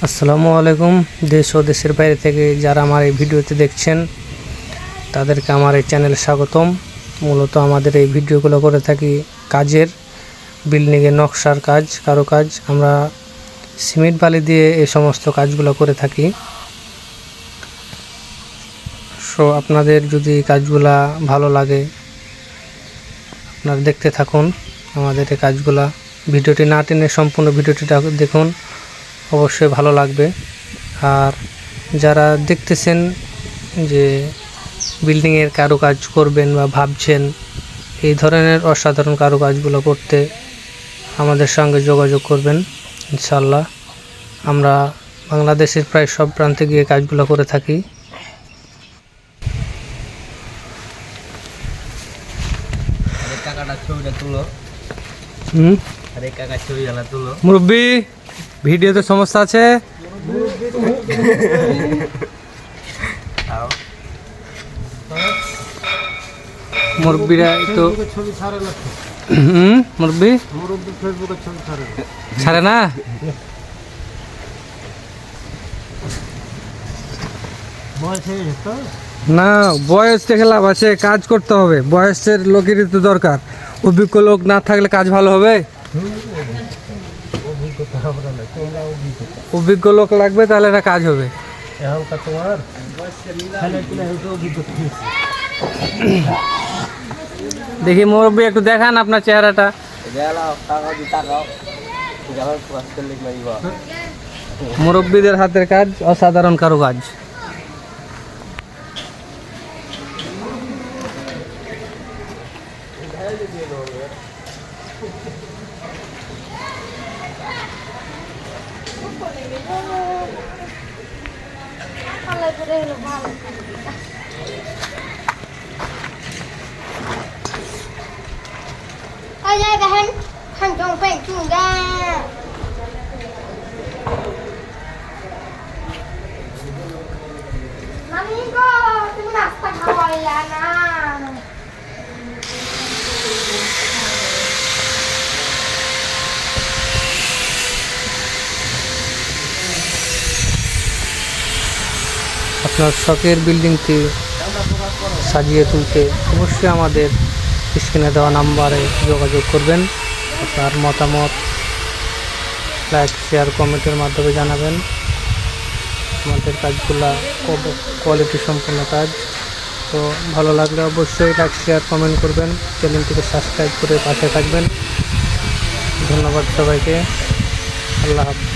আসসালামু আলাইকুম। দেশ ও দেশের বাইরে থেকে যারা আমার এই ভিডিওতে দেখছেন তাদেরকে আমার এই চ্যানেলে স্বাগতম। মূলত আমাদের এই ভিডিওগুলো করে থাকি কাজের, বিল্ডিংয়ের নকশার কাজ, কারুকাজ। আমরা সিমেন্ট বালি দিয়ে এই সমস্ত কাজগুলো করে থাকি। সো আপনাদের যদি কাজগুলা ভালো লাগে আপনারা দেখতে থাকুন আমাদের এই কাজগুলা। ভিডিওটি না টেনে সম্পূর্ণ ভিডিওটি দেখুন, অবশ্যই ভালো লাগবে। আর যারা দেখতেছেন যে বিল্ডিংয়ের কারুকাজ করবেন বা ভাবছেন এই ধরনের অসাধারণ কারুকাজগুলো করতে, আমাদের সঙ্গে যোগাযোগ করবেন। ইনশাআল্লাহ আমরা বাংলাদেশের প্রায় সব প্রান্তে গিয়ে কাজগুলো করে থাকি। মুরব্বি, ভিডিওতে সমস্যা আছে। মুরব্বিরা তো মুরব্বি ছাড়ে না। না, বয়স দেখে লাভ আছে, কাজ করতে হবে। বয়সের লোকেরই তো দরকার। অভিজ্ঞ লোক না থাকলে কাজ ভালো হবে। অভিজ্ঞ লোক লাগবে, তাহলে না কাজ হবে। দেখি মুরব্বি একটু দেখান আপনার চেহারাটা। মুরব্বিদের হাতের কাজ অসাধারণ কারুকাজ। Ôi đây bà hắn trong phèn chuồng ra. Mami ko, তুমি নাস্তা খাওয়াইলা না। আপনার শখের বিল্ডিংটি সাজিয়ে তুলতে অবশ্যই আমাদের স্ক্রিনে দেওয়া নাম্বারে যোগাযোগ করবেন। আপনার মতামত লাইক, শেয়ার, কমেন্টের মাধ্যমে জানাবেন। আমাদের কাজগুলা কোয়ালিটি সম্পন্ন কাজ। তো ভালো লাগলে অবশ্যই লাইক, শেয়ার, কমেন্ট করবেন। চ্যানেলটিকে সাবস্ক্রাইব করে পাশে থাকবেন। ধন্যবাদ সবাইকে। আল্লাহ হাফেজ।